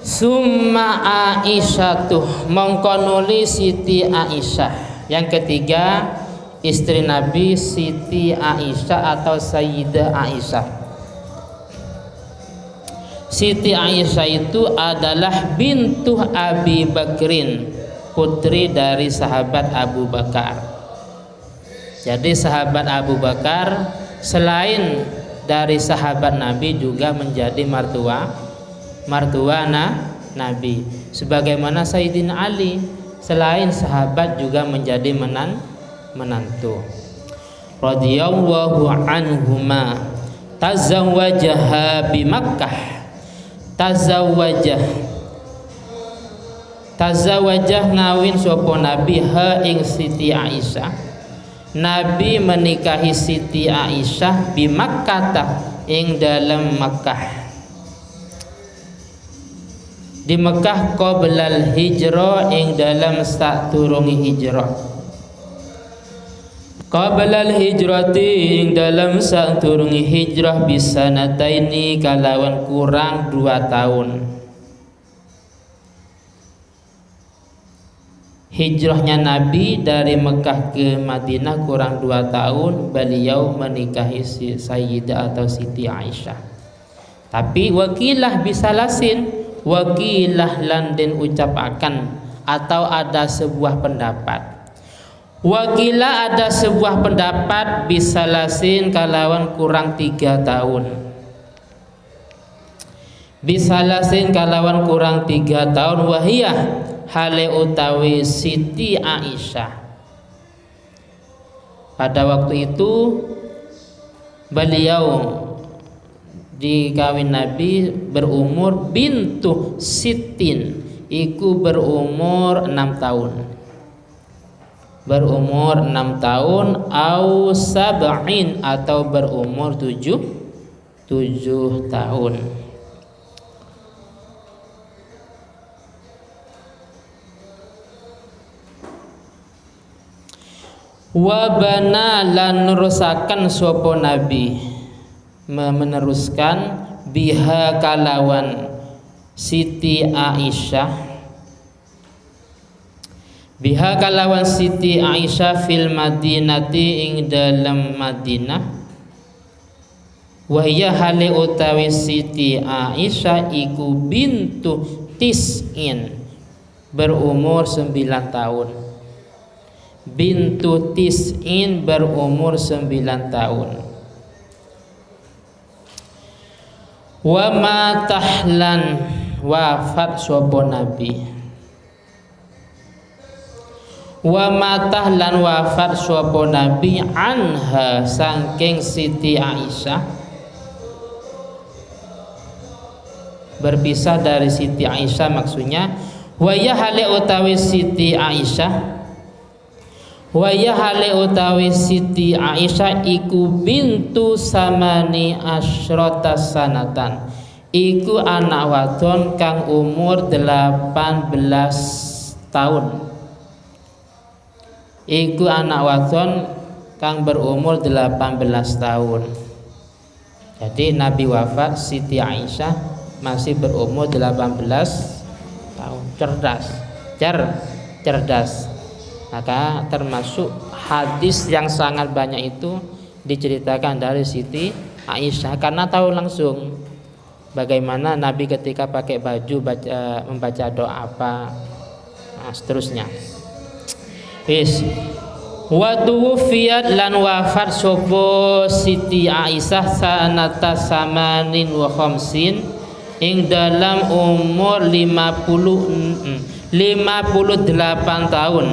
Summa Aisyatuh, mongko nuli Siti Aisyah. Yang ketiga, istri Nabi Siti Aisyah atau Sayyidah Aisyah. Siti Aisyah itu adalah bintu Abi Bakrin, putri dari sahabat Abu Bakar. Jadi sahabat Abu Bakar selain dari sahabat Nabi juga menjadi mertua Nabi. Sebagaimana Sayyidina Ali selain sahabat juga menjadi menantu. Radhiyallahu anhuma. Tazawwajaha bi Makkah. Tazawwajah ngawin sapa Nabi ha ing Siti Aisyah. Nabi menikahi Siti Aisyah bi Makkah ing dalam Makkah. Di Mekah qoblal hijrah ing dalam saturungi hijrah. Qoblal hijrati ing dalam saturungi hijrah bisa nataini kalawan kurang 2 tahun. Hijrahnya Nabi dari Mekah ke Madinah kurang 2 tahun, beliau menikahi Sayyidah atau Siti Aisyah. Tapi wakilah bisa lasin, wakilah landin ucapakan, atau ada sebuah pendapat. Wakilah ada sebuah pendapat bisa lasin kalawan kurang 3 tahun. Bisa lasin kalawan kurang 3 tahun. Wahiyah hale utawi Siti Aisyah. Pada waktu itu beliau dikawin Nabi berumur bintu Sitin, iku berumur 6 tahun. Berumur 6 tahun au sab'in atau berumur 7 tahun. Wabana lan nerusakan sapa Nabi, meneruskan biha kalawan Siti Aisyah, biha kalawan Siti Aisyah fil Madinati ing dalam Madinah. Wahya hale utawi Siti Aisyah iku bintu tis'in, berumur 9 tahun. Bintu tis'in berumur 9 tahun. Wa matahlan wafat sapa Nabi. Wa matahlan wafat sapa Nabi anha saking Siti Aisyah. Berpisah dari Siti Aisyah maksudnya. Wa ya hale utawi Siti Aisyah, wa ya hale utawi Siti Aisyah iku bintu samani asyrata sanatan, iku anak wadon kang umur 18 tahun. Iku anak wadon kang berumur 18 tahun. Jadi Nabi wafat, Siti Aisyah masih berumur 18 tahun. Cerdas. Maka termasuk hadis yang sangat banyak itu diceritakan dari Siti Aisyah, karena tahu langsung bagaimana Nabi ketika pakai baju membaca doa apa, seterusnya. Wa tuwfiyat lan wafat sapa Siti Aisyah sanata samanin wa khamsin ing dalam umur 58 tahun.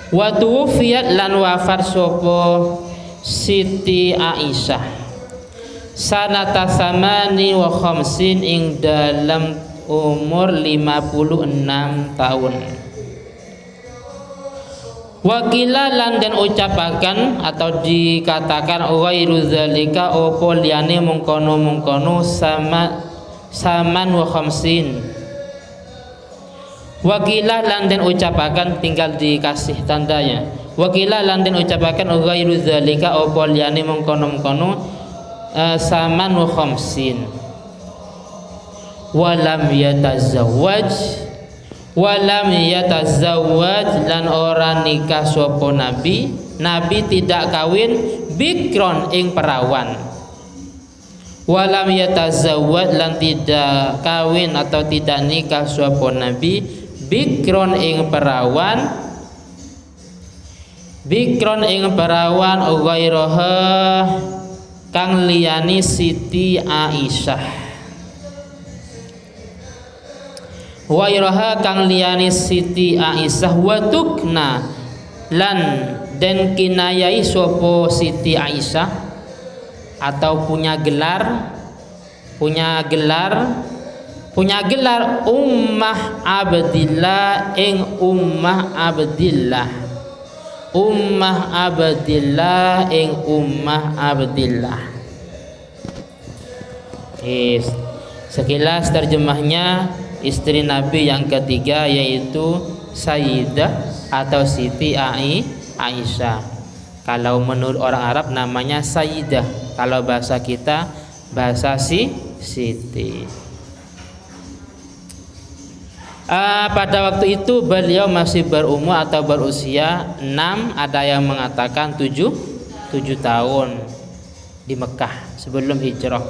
Wa tuwfiyat lan wafat sapa Siti Aisyah sanata samani wa khamsin ing dalam umur 56 tahun. Wakila lan dan ucapakan atau dikatakan ghairu zalika opo liyane mungkono saman wa khamsin. Wakilah lan den ucapakan tinggal dikasih tandanya. Wakilah lan den ucapakan ghairu zalika apa liyane mengkono saman wa khamsin. walam yatazawwaj lan ora nikah sapa nabi tidak kawin bikron ing perawan, walam yatazawwaj lan tidak kawin atau tidak nikah sapa nabi bikron ing perawan ghairaha kang liyani Siti Aisyah, ghairaha kang liyani Siti Aisyah watukna lan den kinayai sapa Siti Aisyah atau punya gelar Ummah Abdillah ing Ummah Abdillah. Sekilas terjemahnya istri Nabi yang ketiga yaitu Sayyidah atau Siti Aisyah. Kalau menurut orang Arab namanya Sayyidah, kalau bahasa kita bahasa Siti. Pada waktu itu beliau masih berumur atau berusia 6, ada yang mengatakan 7 tahun di Mekah sebelum hijrah.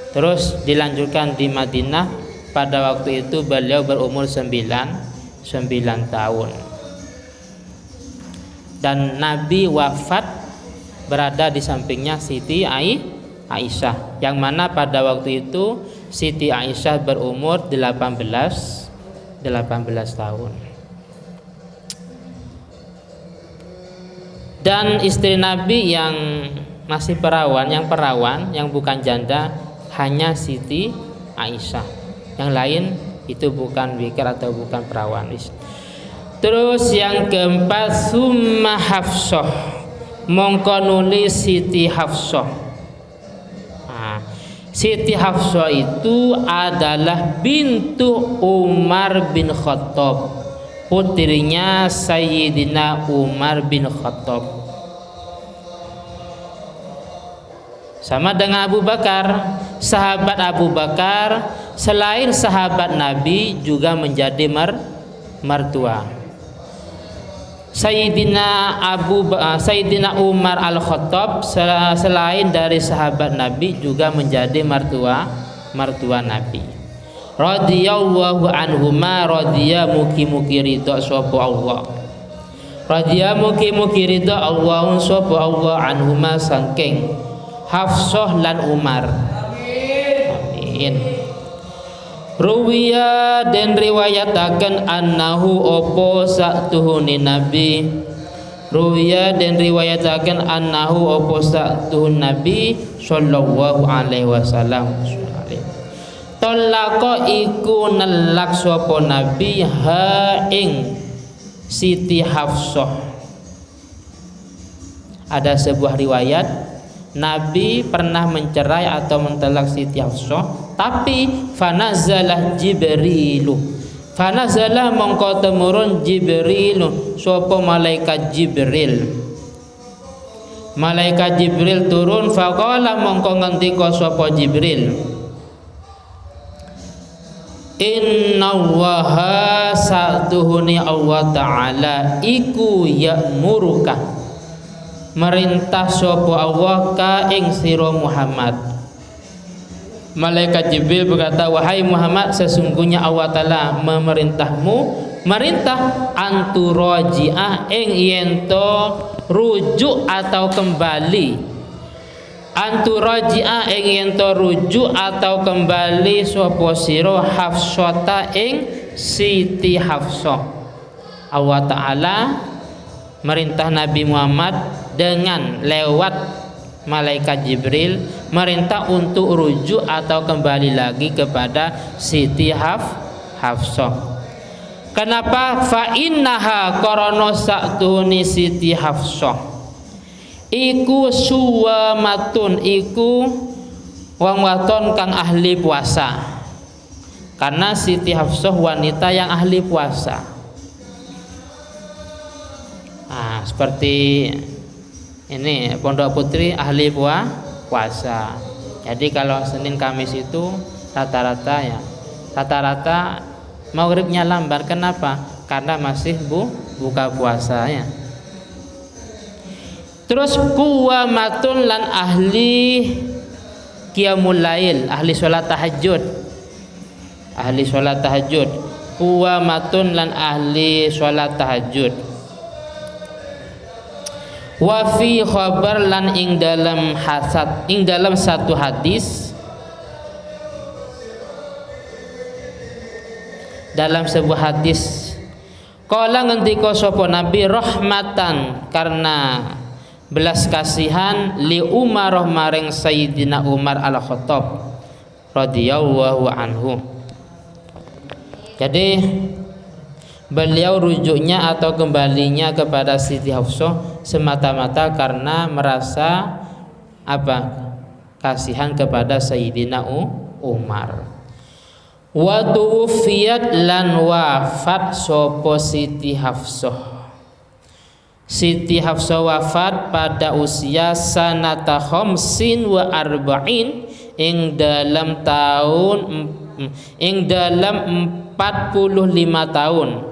Terus dilanjutkan di Madinah, pada waktu itu beliau berumur 9 tahun. Dan Nabi wafat berada di sampingnya Siti Aisyah, yang mana pada waktu itu Siti Aisyah berumur 18 tahun. Dan istri Nabi yang masih perawan, yang bukan janda hanya Siti Aisyah. Yang lain itu bukan bikir atau bukan perawan. Terus yang keempat, summa Hafsah, mongko nulis Siti Hafsah. Siti Hafsah itu adalah bintu Umar bin Khattab, putrinya Sayyidina Umar bin Khattab. Sama dengan Abu Bakar, sahabat Abu Bakar selain sahabat Nabi juga menjadi mertua. Sayyidina Umar Al-Khattab selain dari sahabat Nabi juga menjadi mertua Nabi. Radhiyallahu anhuma, radhiya mugi-mugi ridha sapa Allah. Radhiya mugi-mugi ridha Allah sapa Allah anhuma saking Hafsah lan Umar. Amin. Ruwiya dan riwayataken annahu opo satuhuni Nabi. Ruwiya dan riwayataken annahu opo satuhun Nabi sallallahu alaihi wasallam. Talaqa iku nelak sapa Nabi ha ing Siti Hafsah. Ada sebuah riwayat Nabi pernah mencerai atau mentalak Siti Hafsah, tapi fanazalah Jibrilu, fanazalah mongko temurun Jibrilu, sapa malaikat Jibril. Malaikat Jibril turun, faqala mongko ngendika sapa Jibril, innallaha satuhuni Allah Ta'ala iku ya'muruka, merintah sapa Allah ka ing sira Muhammad. Malaikat Jibril berkata, wahai Muhammad, sesungguhnya Allah Ta'ala memerintahmu, merintah anturaji'ah ing yento rujuk atau kembali, anturaji'ah ing yento rujuk atau kembali sapa sira Hafsata ing Siti Hafsah. Allah Ta'ala merintah Nabi Muhammad dengan lewat malaikat Jibril, merintah untuk rujuk atau kembali lagi kepada Siti Hafsah. Kenapa? Fa innaha qarana sa'tuni Siti Hafsah iku suwamatun, iku wong wadon kang ahli puasa. Karena Siti Hafsah wanita yang ahli puasa. Nah, seperti ini Pondok Putri ahli puasa. Jadi kalau Senin Kamis itu rata-rata ya. Rata-rata maghribnya lambat. Kenapa? Karena masih buka puasa ya. Terus quwamatun lan ahli qiyamul lail, ahli sholat tahajud. Ahli sholat tahajud. Quwamatun lan ahli sholat tahajud. Wa fi khabar lan ing dalam satu hadis, dalam sebuah hadis qala ngendika sapa Nabi rahmatan karena belas kasihan li Umar maring Sayyidina Umar Al-Khattab radhiyallahu anhu. Jadi beliau rujuknya atau kembalinya kepada Siti Hafsah semata-mata karena merasa kasihan kepada Sayyidina Umar. Wa tuwfiyat lan wafat sapa Siti Hafsah. Siti Hafsah wafat pada usia sanata khamsin wa arba'in ing dalam 45 tahun.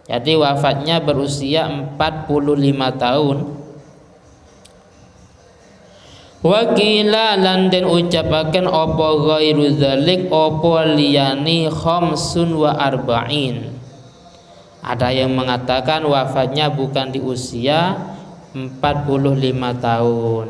Jadi wafatnya berusia 45 tahun. Wakila lan den ucapaken apa ghairu dzalik apa liyani khamsun wa arba'in. Ada yang mengatakan wafatnya bukan di usia 45 tahun.